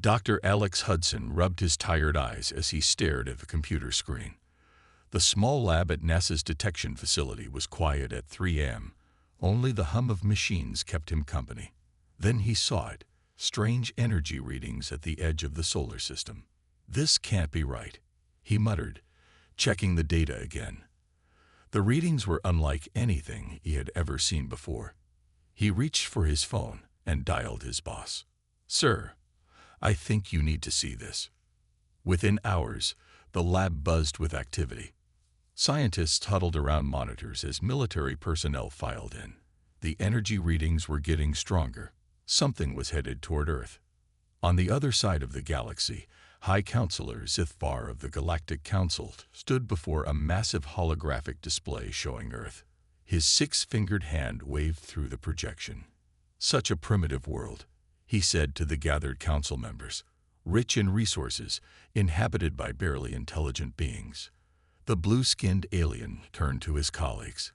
Dr. Alex Hudson rubbed his tired eyes as he stared at the computer screen. The small lab at NASA's detection facility was quiet at 3 a.m. Only the hum of machines kept him company. Then he saw it, strange energy readings at the edge of the solar system. "This can't be right," he muttered, checking the data again. The readings were unlike anything he had ever seen before. He reached for his phone and dialed his boss. "Sir, I think you need to see this." Within hours, the lab buzzed with activity. Scientists huddled around monitors as military personnel filed in. The energy readings were getting stronger. Something was headed toward Earth. On the other side of the galaxy, High Counselor SciFY of the Galactic Council stood before a massive holographic display showing Earth. His six-fingered hand waved through the projection. "Such a primitive world," he said to the gathered council members, "rich in resources, inhabited by barely intelligent beings." The blue-skinned alien turned to his colleagues.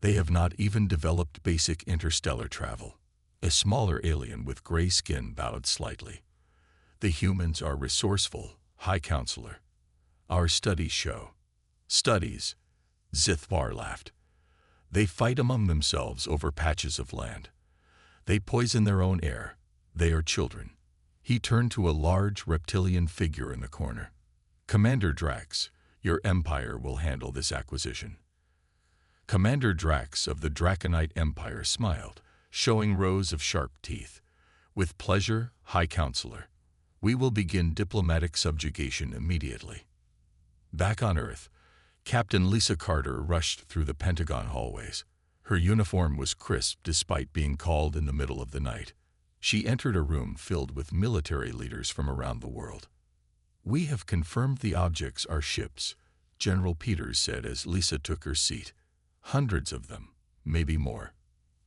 "They have not even developed basic interstellar travel." A smaller alien with gray skin bowed slightly. "The humans are resourceful, High Counselor. Our studies show." "Studies?" SciFY laughed. "They fight among themselves over patches of land. They poison their own air. They are children." He turned to a large reptilian figure in the corner. "Commander Drax, your empire will handle this acquisition." Commander Drax of the Draconite Empire smiled, showing rows of sharp teeth. "With pleasure, High Counselor. We will begin diplomatic subjugation immediately." Back on Earth, Captain Lisa Carter rushed through the Pentagon hallways. Her uniform was crisp despite being called in the middle of the night. She entered a room filled with military leaders from around the world. "We have confirmed the objects are ships," General Peters said as Lisa took her seat. "Hundreds of them, maybe more."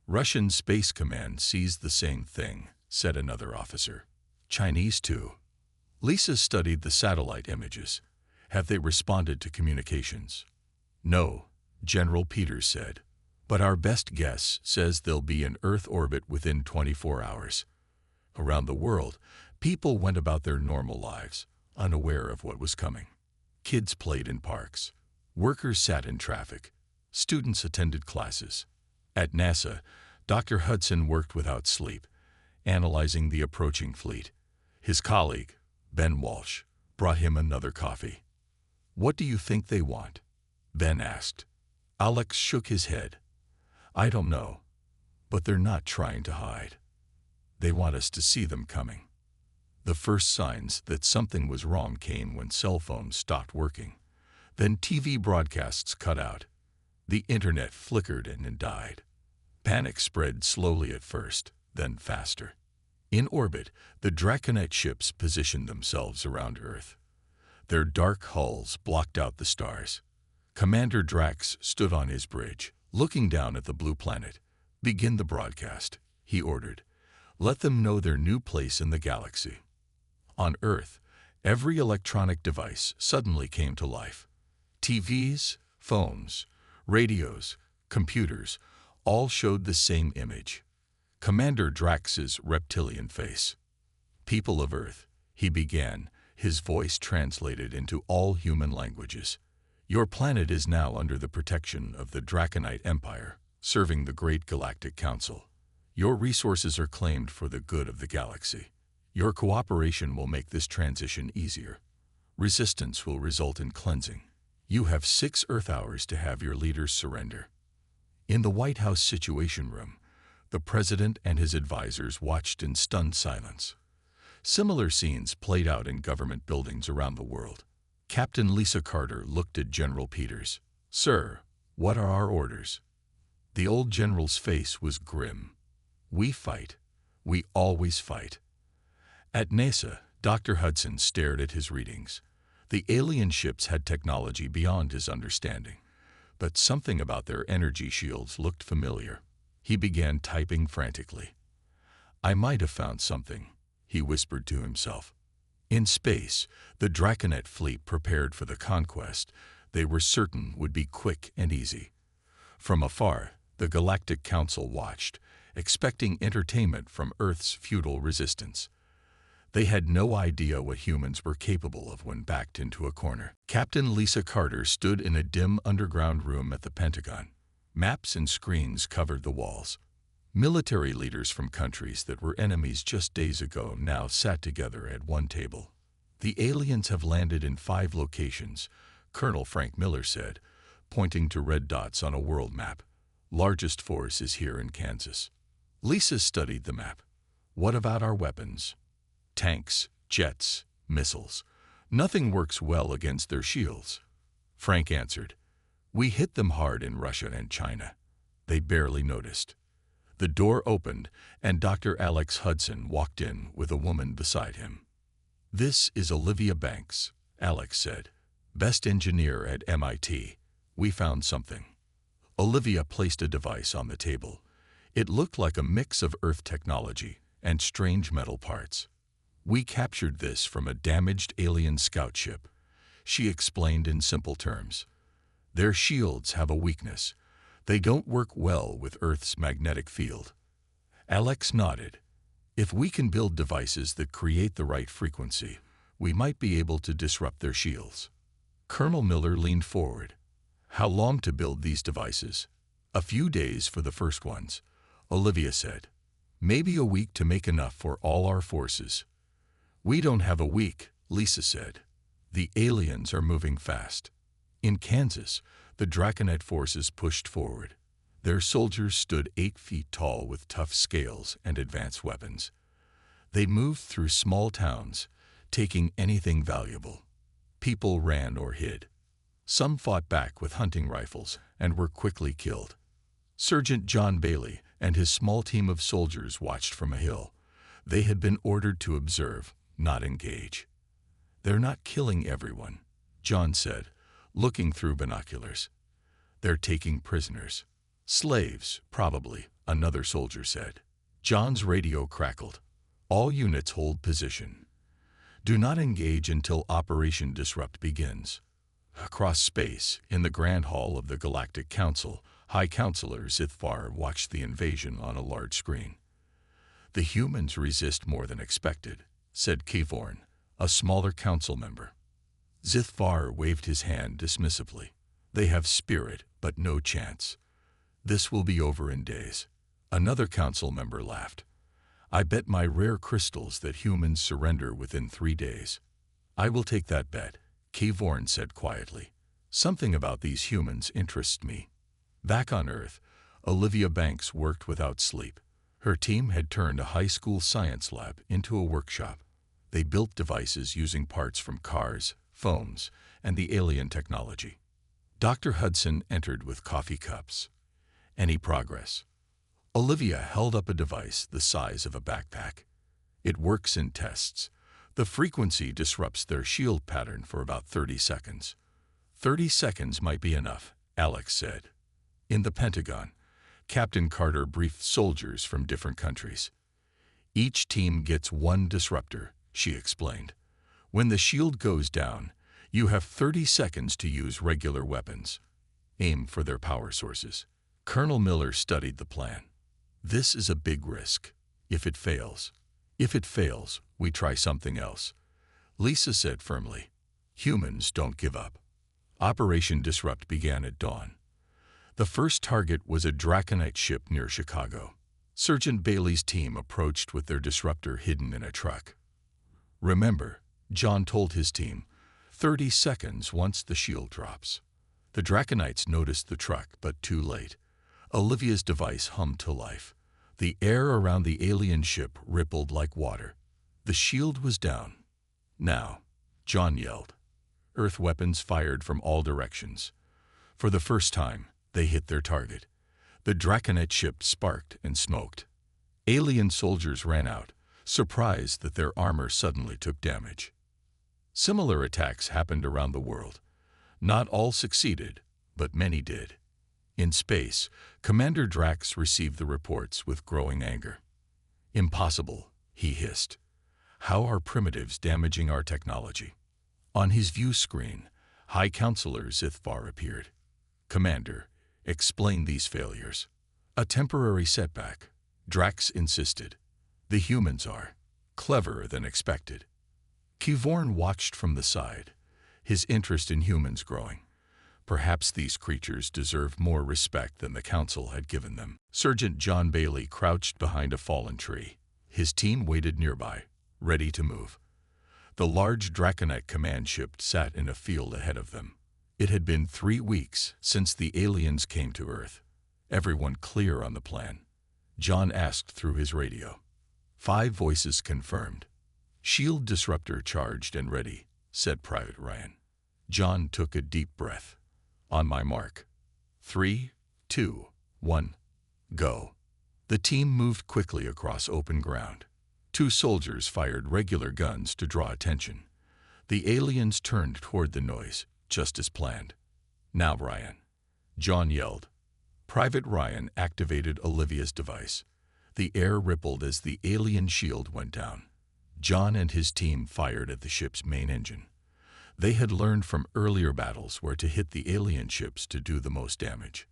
"Russian Space Command sees the same thing," said another officer. "Chinese too." Lisa studied the satellite images. "Have they responded to communications?" "No," General Peters said. "But our best guess says they'll be in Earth orbit within 24 hours. Around the world, people went about their normal lives, unaware of what was coming. Kids played in parks. Workers sat in traffic. Students attended classes. At NASA, Dr. Hudson worked without sleep, analyzing the approaching fleet. His colleague, Ben Walsh, brought him another coffee. "What do you think they want?" Ben asked. Alex shook his head. "I don't know, but they're not trying to hide. They want us to see them coming." The first signs that something was wrong came when cell phones stopped working. Then TV broadcasts cut out. The internet flickered and died. Panic spread slowly at first, then faster. In orbit, the Draconite ships positioned themselves around Earth. Their dark hulls blocked out the stars. Commander Drax stood on his bridge, looking down at the blue planet. "Begin the broadcast," he ordered. "Let them know their new place in the galaxy." On Earth, every electronic device suddenly came to life. TVs, phones, radios, computers, all showed the same image. Commander Drax's reptilian face. "People of Earth," he began, his voice translated into all human languages. "Your planet is now under the protection of the Draconite Empire, serving the Great Galactic Council. Your resources are claimed for the good of the galaxy. Your cooperation will make this transition easier. Resistance will result in cleansing. You have 6 Earth hours to have your leaders surrender." In the White House Situation Room, the president and his advisors watched in stunned silence. Similar scenes played out in government buildings around the world. Captain Lisa Carter looked at General Peters. "Sir, what are our orders?" The old general's face was grim. "We fight. We always fight." At NASA, Dr. Hudson stared at his readings. The alien ships had technology beyond his understanding, but something about their energy shields looked familiar. He began typing frantically. "I might have found something," he whispered to himself. In space, the Draconite fleet prepared for the conquest they were certain would be quick and easy. From afar, the Galactic Council watched, expecting entertainment from Earth's feudal resistance. They had no idea what humans were capable of when backed into a corner. Captain Lisa Carter stood in a dim underground room at the Pentagon. Maps and screens covered the walls. Military leaders from countries that were enemies just days ago now sat together at one table. "The aliens have landed in 5 locations," Colonel Frank Miller said, pointing to red dots on a world map. "Largest force is here in Kansas." Lisa studied the map. "What about our weapons?" "Tanks, jets, missiles. Nothing works well against their shields." Frank answered, "We hit them hard in Russia and China. They barely noticed." The door opened, and Dr. Alex Hudson walked in with a woman beside him. "This is Olivia Banks," Alex said. "Best engineer at MIT. We found something." Olivia placed a device on the table. It looked like a mix of Earth technology and strange metal parts. "We captured this from a damaged alien scout ship," she explained in simple terms. "Their shields have a weakness. They don't work well with Earth's magnetic field." Alex nodded. "If we can build devices that create the right frequency, we might be able to disrupt their shields." Colonel Miller leaned forward. "How long to build these devices?" "A few days for the first ones," Olivia said. "Maybe a week to make enough for all our forces." "We don't have a week," Lisa said. "The aliens are moving fast." In Kansas, the Draconite forces pushed forward. Their soldiers stood 8 feet tall with tough scales and advanced weapons. They moved through small towns, taking anything valuable. People ran or hid. Some fought back with hunting rifles and were quickly killed. Sergeant John Bailey and his small team of soldiers watched from a hill. They had been ordered to observe, not engage. "They're not killing everyone," John said, looking through binoculars. "They're taking prisoners." "Slaves, probably," another soldier said. John's radio crackled. "All units hold position. Do not engage until Operation Disrupt begins." Across space, in the Grand Hall of the Galactic Council, High Counselor Zithvar watched the invasion on a large screen. "The humans resist more than expected," said Kevorn, a smaller council member. Zithvar waved his hand dismissively. "They have spirit, but no chance. This will be over in days." Another council member laughed. "I bet my rare crystals that humans surrender within 3 days." "I will take that bet," Kevorn said quietly. "Something about these humans interests me." Back on Earth, Olivia Banks worked without sleep. Her team had turned a high school science lab into a workshop. They built devices using parts from cars, phones, and the alien technology. Dr. Hudson entered with coffee cups. "Any progress?" Olivia held up a device the size of a backpack. "It works in tests. The frequency disrupts their shield pattern for about 30 seconds. 30 seconds might be enough," Alex said. In the Pentagon, Captain Carter briefed soldiers from different countries. "Each team gets 1 disruptor," she explained. "When the shield goes down, you have 30 seconds to use regular weapons. Aim for their power sources." Colonel Miller studied the plan. "This is a big risk. If it fails, we try something else," Lisa said firmly. "Humans don't give up." Operation Disrupt began at dawn. The first target was a Draconite ship near Chicago. Sergeant Bailey's team approached with their disruptor hidden in a truck. "Remember," John told his team, 30 seconds once the shield drops." The Draconites noticed the truck, but too late. Olivia's device hummed to life. The air around the alien ship rippled like water. The shield was down. "Now," John yelled. Earth weapons fired from all directions. For the first time, they hit their target. The Draconite ship sparked and smoked. Alien soldiers ran out, surprised that their armor suddenly took damage. Similar attacks happened around the world. Not all succeeded, but many did. In space, Commander Drax received the reports with growing anger. "Impossible," he hissed. "How are primitives damaging our technology?" On his view screen, High Counselor Zithvar appeared. "Commander, explain these failures." "A temporary setback," Drax insisted. "The humans are." cleverer than expected. Keyvorn watched from the side, his interest in humans growing. Perhaps these creatures deserve more respect than the Council had given them. Sergeant John Bailey crouched behind a fallen tree. His team waited nearby, ready to move. The large Draconite command ship sat in a field ahead of them. It had been 3 weeks since the aliens came to Earth. Everyone clear on the plan? John asked through his radio. 5 voices confirmed. Shield disruptor charged and ready, said Private Ryan. John took a deep breath. On my mark. 3, 2, 1, go. The team moved quickly across open ground. 2 soldiers fired regular guns to draw attention. The aliens turned toward the noise, just as planned. Now, Ryan, John yelled. Private Ryan activated Olivia's device. The air rippled as the alien shield went down. John and his team fired at the ship's main engine. They had learned from earlier battles where to hit the alien ships to do the most damage.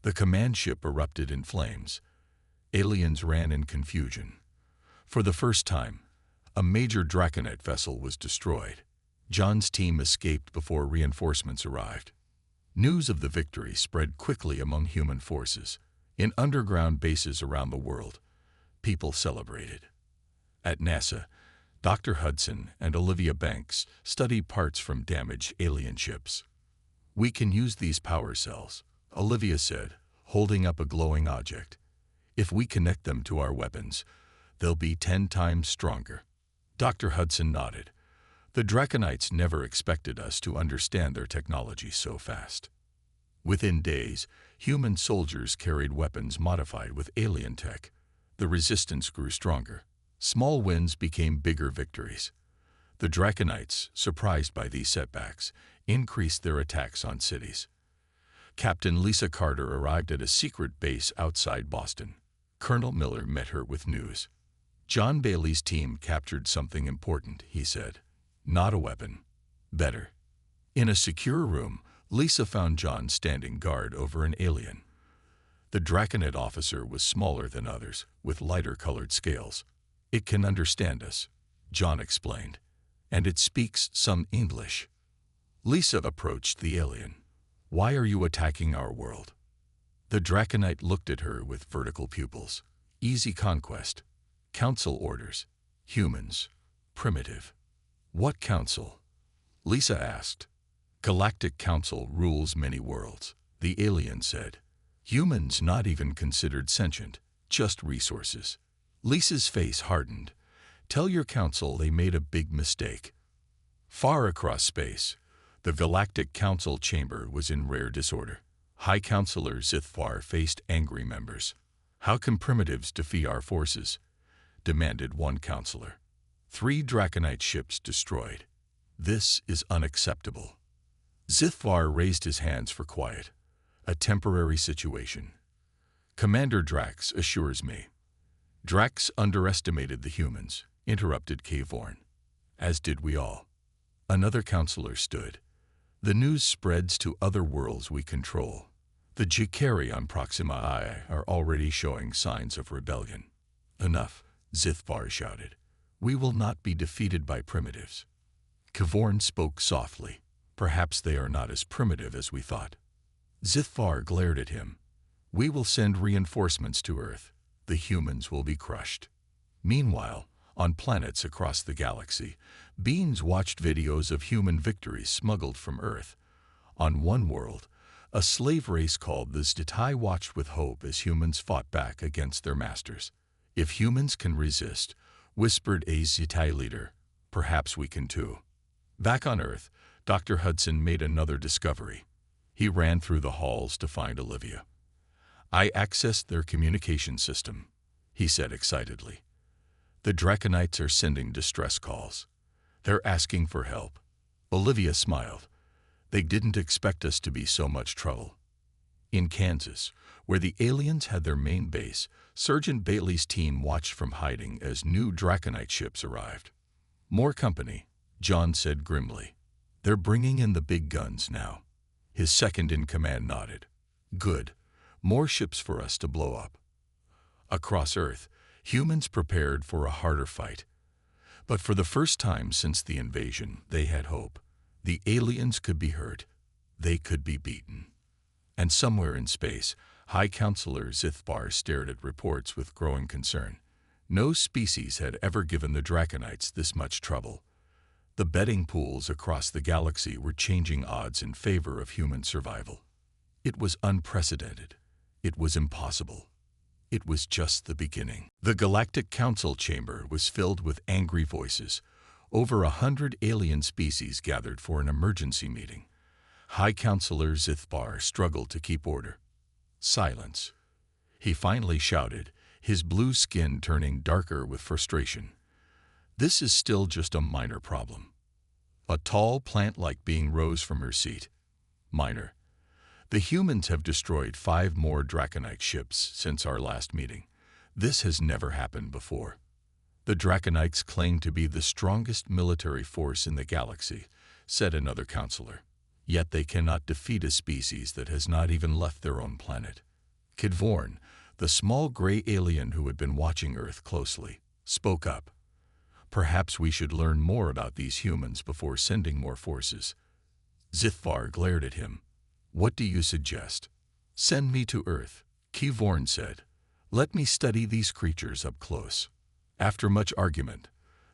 The command ship erupted in flames. Aliens ran in confusion. For the first time, a major Draconite vessel was destroyed. John's team escaped before reinforcements arrived. News of the victory spread quickly among human forces. In underground bases around the world, people celebrated. At NASA, Dr. Hudson and Olivia Banks study parts from damaged alien ships. We can use these power cells, Olivia said, holding up a glowing object. If we connect them to our weapons, they'll be 10 times stronger. Dr. Hudson nodded. The Draconites never expected us to understand their technology so fast. Within days, human soldiers carried weapons modified with alien tech. The resistance grew stronger. Small wins became bigger victories. The Draconites, surprised by these setbacks, increased their attacks on cities. Captain Lisa Carter arrived at a secret base outside Boston. Colonel Miller met her with news. John Bailey's team captured something important, he said. Not a weapon. Better. In a secure room, Lisa found John standing guard over an alien. The Draconite officer was smaller than others, with lighter-colored scales. It can understand us, John explained, and it speaks some English. Lisa approached the alien. Why are you attacking our world? The Draconite looked at her with vertical pupils. Easy conquest. Council orders. Humans. Primitive. What council? Lisa asked. Galactic Council rules many worlds, the alien said. Humans not even considered sentient, just resources. Lisa's face hardened. Tell your council they made a big mistake. Far across space, the Galactic Council chamber was in rare disorder. High Counselor Zithvar faced angry members. How can primitives defeat our forces? Demanded one counselor. 3 Draconite ships destroyed. This is unacceptable. Zithvar raised his hands for quiet. A temporary situation. Commander Drax assures me. Drax underestimated the humans, interrupted Keyvorn. As did we all. Another counselor stood. The news spreads to other worlds we control. The Jikari on Proxima I are already showing signs of rebellion. Enough, Zithvar shouted. We will not be defeated by primitives. Keyvorn spoke softly. Perhaps they are not as primitive as we thought. Zithvar glared at him. We will send reinforcements to Earth. The humans will be crushed. Meanwhile, on planets across the galaxy, Beans watched videos of human victories smuggled from Earth. On one world, a slave race called the Zdatai watched with hope as humans fought back against their masters. If humans can resist, whispered a Zdatai leader, perhaps we can too. Back on Earth, Dr. Hudson made another discovery. He ran through the halls to find Olivia. I accessed their communication system, he said excitedly. The Draconites are sending distress calls. They're asking for help. Olivia smiled. They didn't expect us to be so much trouble. In Kansas, where the aliens had their main base, Sergeant Bailey's team watched from hiding as new Draconite ships arrived. More company, John said grimly. They're bringing in the big guns now. His second-in-command nodded. Good. More ships for us to blow up. Across Earth, Humans prepared for a harder fight. But for the first time since the invasion, they had hope. The aliens could be hurt. They could be beaten. And somewhere in space, High Counselor Zithbar stared at reports with growing concern. No species had ever given the Draconites this much trouble. The betting pools across the galaxy were changing odds in favor of human survival. It was unprecedented. It was impossible. It was just the beginning. The Galactic Council chamber was filled with angry voices. Over 100 alien species gathered for an emergency meeting. High Counselor Zithbar struggled to keep order. Silence. He finally shouted, his blue skin turning darker with frustration. This is still just a minor problem. A tall plant-like being rose from her seat. Minor. The humans have destroyed 5 more Draconite ships since our last meeting. This has never happened before. The Draconites claim to be the strongest military force in the galaxy, said another counselor. Yet they cannot defeat a species that has not even left their own planet. Kid Vorn, the small gray alien who had been watching Earth closely, spoke up. Perhaps we should learn more about these humans before sending more forces. Zithvar glared at him. What do you suggest? Send me to Earth, Kid Vorn said. Let me study these creatures up close. After much argument,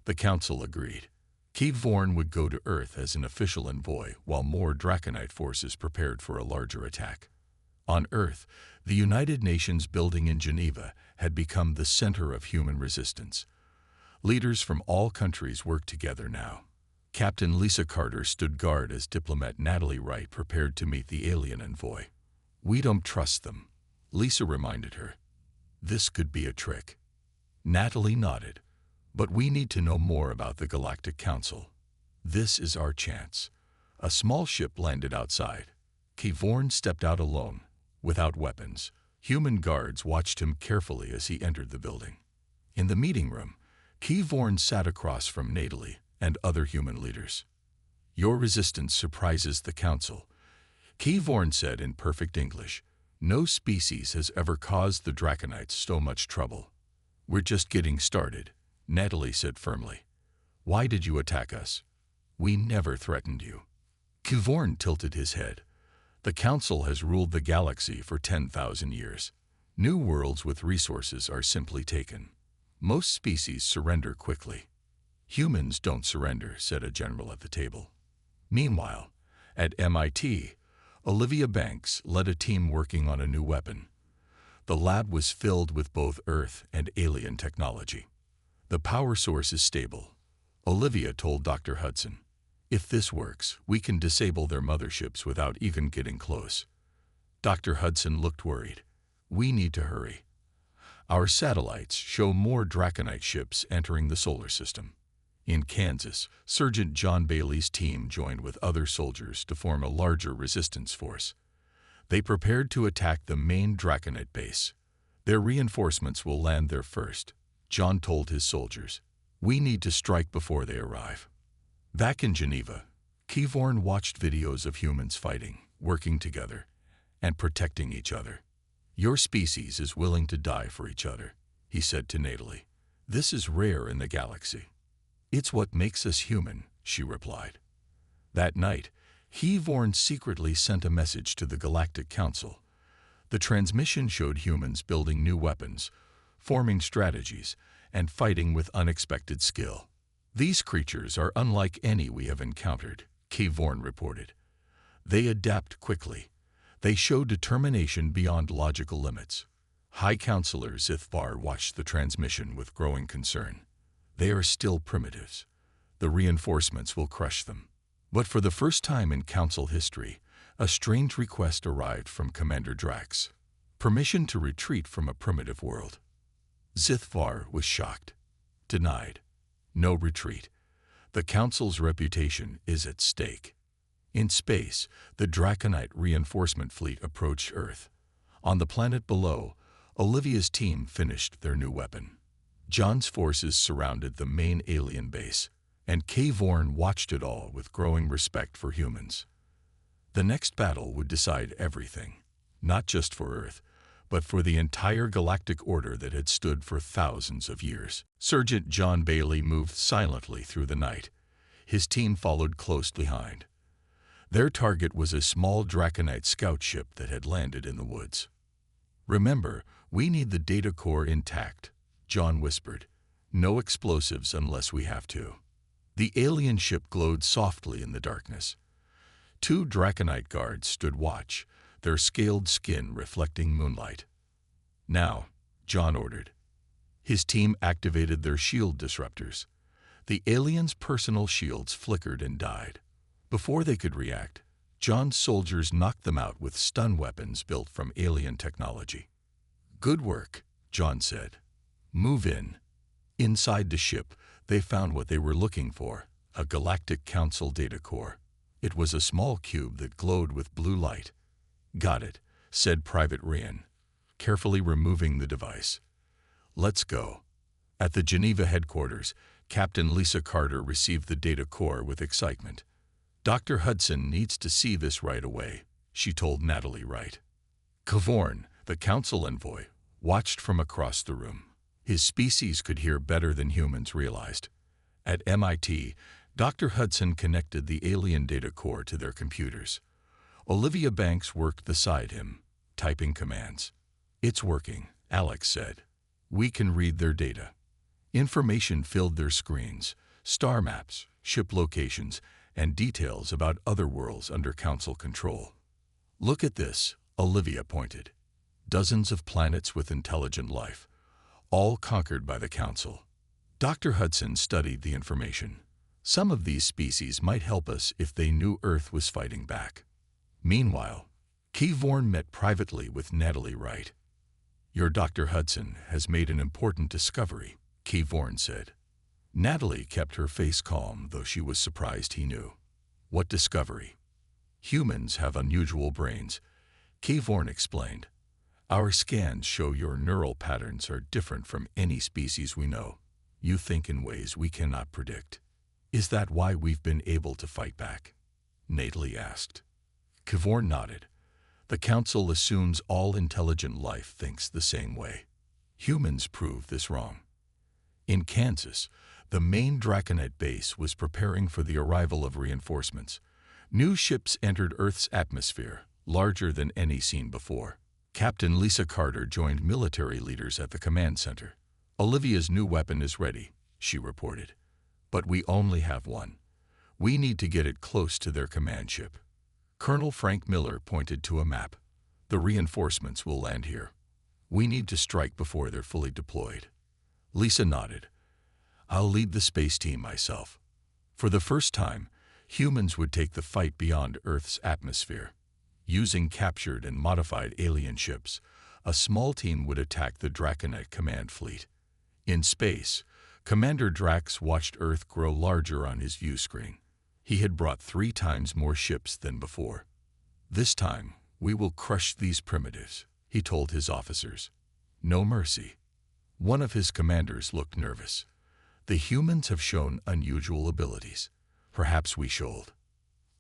the council agreed. Kid Vorn would go to Earth as an official envoy while more Draconite forces prepared for a larger attack. On Earth, the United Nations building in Geneva had become the center of human resistance. Leaders from all countries worked together now. Captain Lisa Carter stood guard as diplomat Natalie Wright prepared to meet the alien envoy. We don't trust them, Lisa reminded her. This could be a trick. Natalie nodded. But we need to know more about the Galactic Council. This is our chance. A small ship landed outside. Kid Vorn stepped out alone, without weapons. Human guards watched him carefully as he entered the building. In the meeting room, Kid Vorn sat across from Natalie and other human leaders. Your resistance surprises the Council, Kid Vorn said in perfect English. No species has ever caused the Draconites so much trouble. We're just getting started, Natalie said firmly. Why did you attack us? We never threatened you. Kid Vorn tilted his head. The Council has ruled the galaxy for 10,000 years. New worlds with resources are simply taken. Most species surrender quickly. Humans don't surrender, said a general at the table. Meanwhile, at MIT, Olivia Banks led a team working on a new weapon. The lab was filled with both Earth and alien technology. The power source is stable, Olivia told Dr. Hudson. If this works, we can disable their motherships without even getting close. Dr. Hudson looked worried. We need to hurry. Our satellites show more Draconite ships entering the solar system. In Kansas, Sergeant John Bailey's team joined with other soldiers to form a larger resistance force. They prepared to attack the main Draconite base. Their reinforcements will land there first, John told his soldiers. We need to strike before they arrive. Back in Geneva, Kid Vorn watched videos of humans fighting, working together, and protecting each other. Your species is willing to die for each other, he said to Natalie. This is rare in the galaxy. It's what makes us human, she replied. That night, Kid Vorn secretly sent a message to the Galactic Council. The transmission showed humans building new weapons, forming strategies, and fighting with unexpected skill. These creatures are unlike any we have encountered, Kid Vorn reported. They adapt quickly. They show determination beyond logical limits. High Counselor Zithbar watched the transmission with growing concern. They are still primitives. The reinforcements will crush them. But for the first time in Council history, a strange request arrived from Commander Drax. Permission to retreat from a primitive world. Zithvar was shocked. Denied. No retreat. The Council's reputation is at stake. In space, the Draconite reinforcement fleet approached Earth. On the planet below, Olivia's team finished their new weapon. John's forces surrounded the main alien base, and Kid Vorn watched it all with growing respect for humans. The next battle would decide everything, not just for Earth, but for the entire galactic order that had stood for thousands of years. Sergeant John Bailey moved silently through the night. His team followed close behind. Their target was a small Draconite scout ship that had landed in the woods. "Remember, we need the data core intact," John whispered. "No explosives unless we have to." The alien ship glowed softly in the darkness. 2 Draconite guards stood watch, their scaled skin reflecting moonlight. "Now," John ordered. His team activated their shield disruptors. The aliens' personal shields flickered and died. Before they could react, John's soldiers knocked them out with stun weapons built from alien technology. "Good work," John said. "Move in." Inside the ship, they found what they were looking for, a Galactic Council data core. It was a small cube that glowed with blue light. "Got it," said Private Ryan, carefully removing the device. "Let's go." At the Geneva headquarters, Captain Lisa Carter received the data core with excitement. "Dr. Hudson needs to see this right away," she told Natalie Wright. Cavorn, the council envoy, watched from across the room. His species could hear better than humans realized. At MIT, Dr. Hudson connected the alien data core to their computers. Olivia Banks worked beside him, typing commands. "It's working," Alex said. "We can read their data." Information filled their screens, star maps, ship locations, and details about other worlds under Council control. "Look at this," Olivia pointed. "Dozens of planets with intelligent life, all conquered by the Council." Dr. Hudson studied the information. Some of these species might help us if they knew Earth was fighting back. Meanwhile, Cavorn met privately with Natalie Wright. "Your Dr. Hudson has made an important discovery," Cavorn said. Natalie kept her face calm, though she was surprised he knew. "What discovery?" "Humans have unusual brains," Cavorn explained. "Our scans show your neural patterns are different from any species we know. You think in ways we cannot predict." "Is that why we've been able to fight back?" Natalie asked. Cavorn nodded. "The Council assumes all intelligent life thinks the same way. Humans prove this wrong." In Kansas, the main Draconite base was preparing for the arrival of reinforcements. New ships entered Earth's atmosphere, larger than any seen before. Captain Lisa Carter joined military leaders at the command center. "Olivia's new weapon is ready," she reported. "But we only have one. We need to get it close to their command ship." Colonel Frank Miller pointed to a map. "The reinforcements will land here. We need to strike before they're fully deployed." Lisa nodded. "I'll lead the space team myself." For the first time, humans would take the fight beyond Earth's atmosphere. Using captured and modified alien ships, a small team would attack the Draconite command fleet. In space, Commander Drax watched Earth grow larger on his view screen. He had brought 3 times more ships than before. "This time, we will crush these primitives," he told his officers. "No mercy." One of his commanders looked nervous. "The humans have shown unusual abilities. Perhaps we should."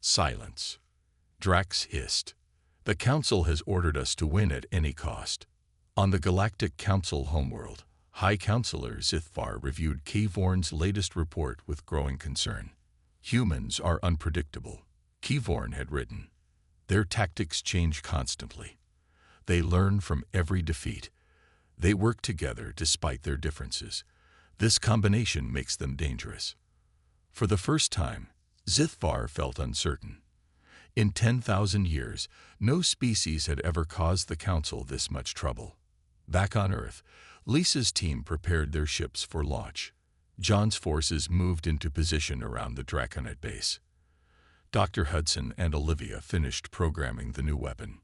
"Silence," Drax hissed. "The Council has ordered us to win at any cost." On the Galactic Council homeworld, High Counselor Zithvar reviewed Cavorn's latest report with growing concern. "Humans are unpredictable," Cavorn had written. "Their tactics change constantly. They learn from every defeat. They work together despite their differences. This combination makes them dangerous." For the first time, Zithvar felt uncertain. In 10,000 years, no species had ever caused the Council this much trouble. Back on Earth, Lisa's team prepared their ships for launch. John's forces moved into position around the Draconite base. Dr. Hudson and Olivia finished programming the new weapon.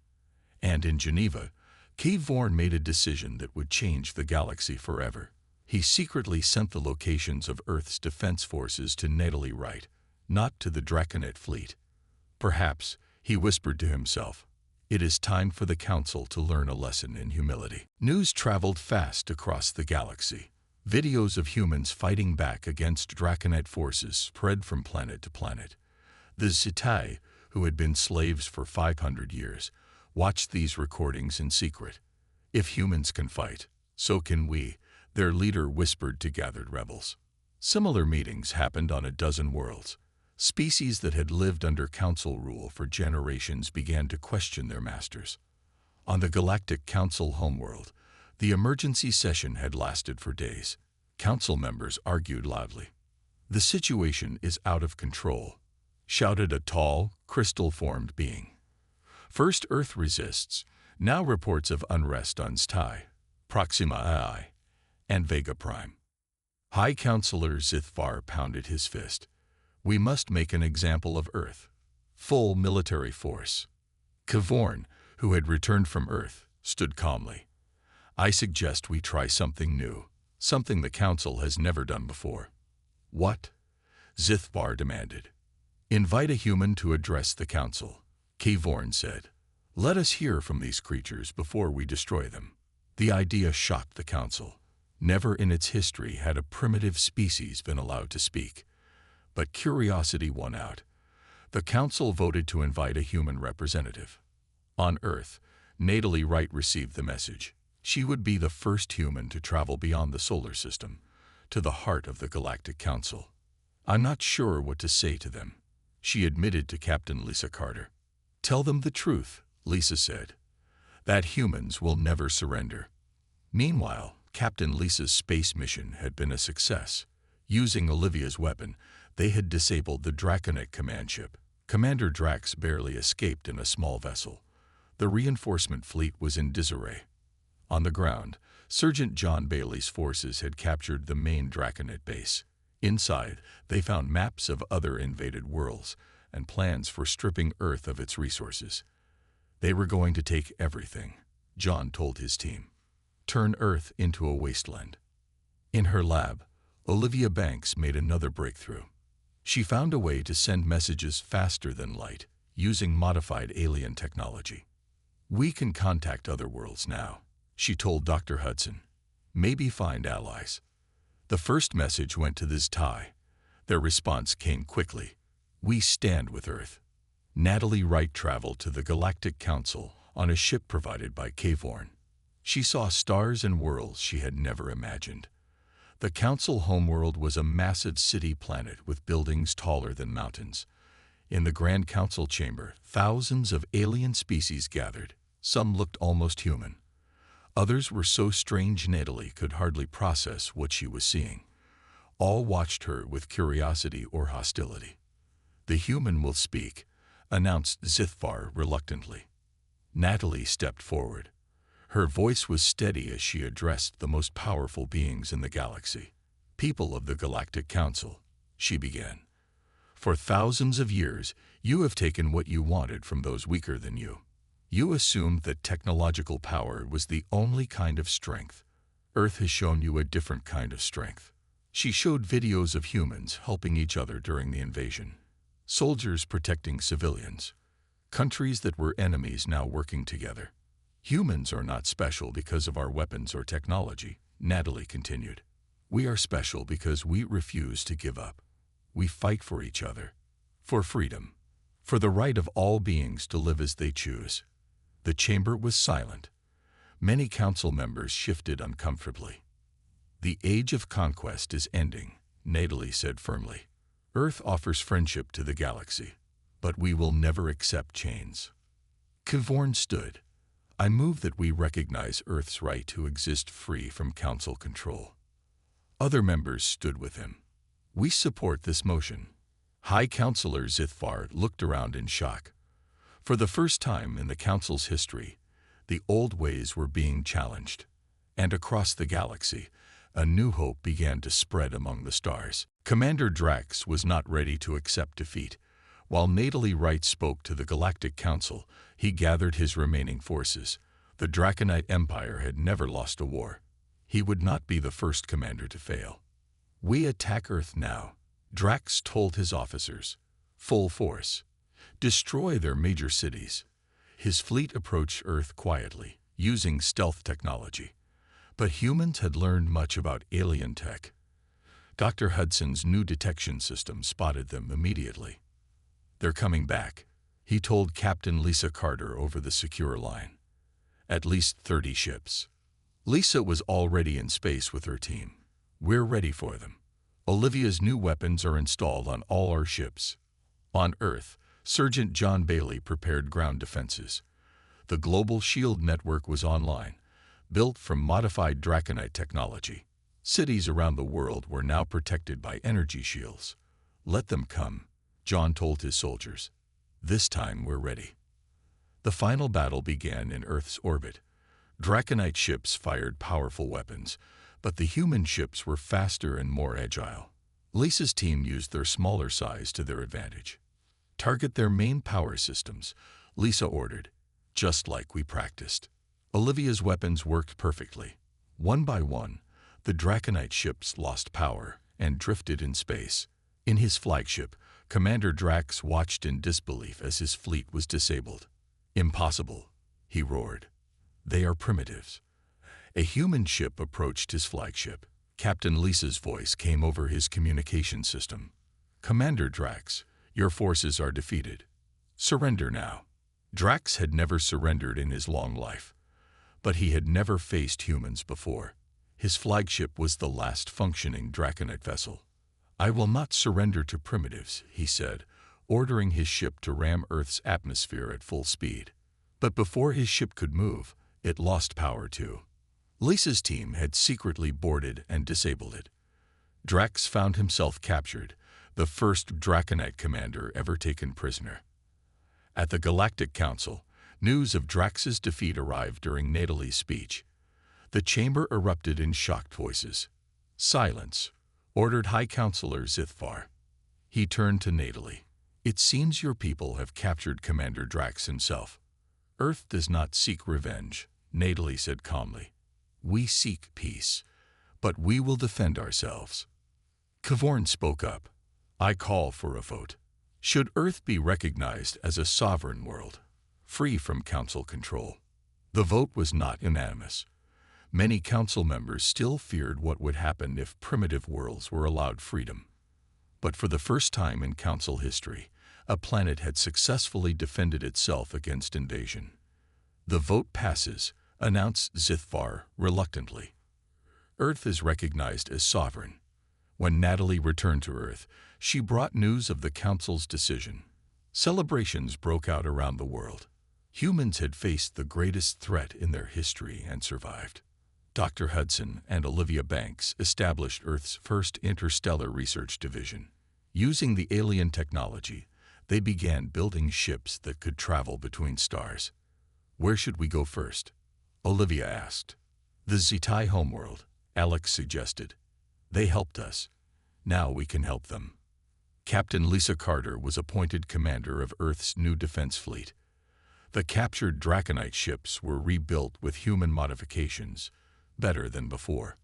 And in Geneva, Cavorn made a decision that would change the galaxy forever. He secretly sent the locations of Earth's defense forces to Natalie Wright, not to the Draconite fleet. Perhaps, he whispered to himself, it is time for the Council to learn a lesson in humility. News traveled fast across the galaxy. Videos of humans fighting back against Draconite forces spread from planet to planet. The Zitai, who had been slaves for 500 years, watched these recordings in secret. If humans can fight, so can we, their leader whispered to gathered rebels. Similar meetings happened on a dozen worlds. Species that had lived under council rule for generations began to question their masters. On the Galactic Council homeworld, the emergency session had lasted for days. Council members argued loudly. "The situation is out of control," shouted a tall, crystal-formed being. "First Earth resists, now reports of unrest on Sti, Proxima Ai, and Vega Prime." High Counselor Zithvar pounded his fist. "We must make an example of Earth. Full military force." Kavorn, who had returned from Earth, stood calmly. "I suggest we try something new, something the Council has never done before." "What?" Zithvar demanded. "Invite a human to address the Council," Kavorn said. "Let us hear from these creatures before we destroy them." The idea shocked the Council. Never in its history had a primitive species been allowed to speak. But curiosity won out. The Council voted to invite a human representative. On Earth, Natalie Wright received the message. She would be the first human to travel beyond the solar system, to the heart of the Galactic Council. "I'm not sure what to say to them," she admitted to Captain Lisa Carter. "Tell them the truth," Lisa said. "That humans will never surrender." Meanwhile, Captain Lisa's space mission had been a success. Using Olivia's weapon, they had disabled the Draconic command ship. Commander Drax barely escaped in a small vessel. The reinforcement fleet was in disarray. On the ground, Sergeant John Bailey's forces had captured the main Draconid base. Inside, they found maps of other invaded worlds and plans for stripping Earth of its resources. They were going to take everything, John told his team. Turn Earth into a wasteland. In her lab, Olivia Banks made another breakthrough. She found a way to send messages faster than light, using modified alien technology. "We can contact other worlds now," she told Dr. Hudson. "Maybe find allies." The first message went to the Ztai. Their response came quickly. "We stand with Earth." Natalie Wright traveled to the Galactic Council on a ship provided by Kavorn. She saw stars and worlds she had never imagined. The Council homeworld was a massive city planet with buildings taller than mountains. In the Grand Council chamber, thousands of alien species gathered. Some looked almost human. Others were so strange Natalie could hardly process what she was seeing. All watched her with curiosity or hostility. "The human will speak," announced Zithvar reluctantly. Natalie stepped forward. Her voice was steady as she addressed the most powerful beings in the galaxy. "People of the Galactic Council," she began. "For thousands of years, you have taken what you wanted from those weaker than you. You assumed that technological power was the only kind of strength. Earth has shown you a different kind of strength." She showed videos of humans helping each other during the invasion. Soldiers protecting civilians. Countries that were enemies now working together. "Humans are not special because of our weapons or technology," Natalie continued. "We are special because we refuse to give up. We fight for each other, for freedom, for the right of all beings to live as they choose." The chamber was silent. Many council members shifted uncomfortably. "The age of conquest is ending," Natalie said firmly. "Earth offers friendship to the galaxy, but we will never accept chains." Kavorn stood. "I move that we recognize Earth's right to exist free from council control." Other members stood with him. "We support this motion." High Counselor Zithvar looked around in shock. For the first time in the council's history, the old ways were being challenged. And across the galaxy, a new hope began to spread among the stars. Commander Drax was not ready to accept defeat. While Natalie Wright spoke to the Galactic Council, he gathered his remaining forces. The Draconite Empire had never lost a war. He would not be the first commander to fail. "We attack Earth now," Drax told his officers. "Full force. Destroy their major cities." His fleet approached Earth quietly, using stealth technology. But humans had learned much about alien tech. Dr. Hudson's new detection system spotted them immediately. "They're coming back," he told Captain Lisa Carter over the secure line. At least 30 ships. Lisa was already in space with her team. We're ready for them. Olivia's new weapons are installed on all our ships. On Earth, Sergeant John Bailey prepared ground defenses. The global shield network was online, built from modified Draconite technology. Cities around the world were now protected by energy shields. Let them come, John told his soldiers. This time we're ready. The final battle began in Earth's orbit. Draconite ships fired powerful weapons, but the human ships were faster and more agile. Lisa's team used their smaller size to their advantage. Target their main power systems, Lisa ordered, just like we practiced. Olivia's weapons worked perfectly. One by one, the Draconite ships lost power and drifted in space. In his flagship, Commander Drax watched in disbelief as his fleet was disabled. Impossible, he roared. They are primitives. A human ship approached his flagship. Captain Lisa's voice came over his communication system. Commander Drax, your forces are defeated. Surrender now. Drax had never surrendered in his long life, but he had never faced humans before. His flagship was the last functioning Draconite vessel. I will not surrender to primitives, he said, ordering his ship to ram Earth's atmosphere at full speed. But before his ship could move, it lost power too. Lisa's team had secretly boarded and disabled it. Drax found himself captured, the first Draconite commander ever taken prisoner. At the Galactic Council, news of Drax's defeat arrived during Natalie's speech. The chamber erupted in shocked voices. Silence, ordered High Counselor Zithvar. He turned to Natalie. It seems your people have captured Commander Drax himself. Earth does not seek revenge, Natalie said calmly. We seek peace, but we will defend ourselves. Kavorn spoke up. I call for a vote. Should Earth be recognized as a sovereign world, free from council control? The vote was not unanimous. Many council members still feared what would happen if primitive worlds were allowed freedom. But for the first time in council history, a planet had successfully defended itself against invasion. The vote passes, announced Zithvar reluctantly. Earth is recognized as sovereign. When Natalie returned to Earth, she brought news of the council's decision. Celebrations broke out around the world. Humans had faced the greatest threat in their history and survived. Dr. Hudson and Olivia Banks established Earth's first interstellar research division. Using the alien technology, they began building ships that could travel between stars. Where should we go first? Olivia asked. The Zetai homeworld, Alex suggested. They helped us. Now we can help them. Captain Lisa Carter was appointed commander of Earth's new defense fleet. The captured Draconite ships were rebuilt with human modifications, better than before.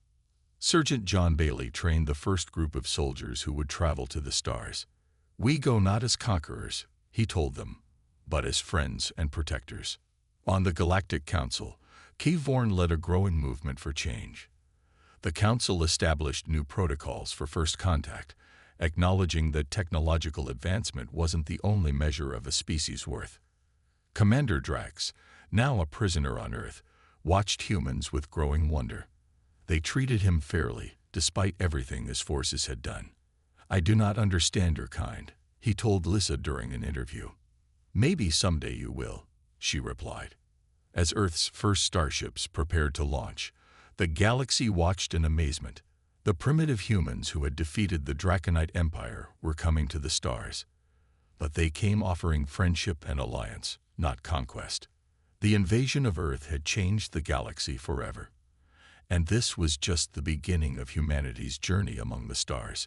Sergeant John Bailey trained the first group of soldiers who would travel to the stars. We go not as conquerors, he told them, but as friends and protectors. On the Galactic Council, Kavorn led a growing movement for change. The Council established new protocols for first contact, acknowledging that technological advancement wasn't the only measure of a species' worth. Commander Drax, now a prisoner on Earth, watched humans with growing wonder. They treated him fairly, despite everything his forces had done. I do not understand your kind, he told Lisa during an interview. Maybe someday you will, she replied. As Earth's first starships prepared to launch, the galaxy watched in amazement. The primitive humans who had defeated the Draconite Empire were coming to the stars. But they came offering friendship and alliance, not conquest. The invasion of Earth had changed the galaxy forever. And this was just the beginning of humanity's journey among the stars.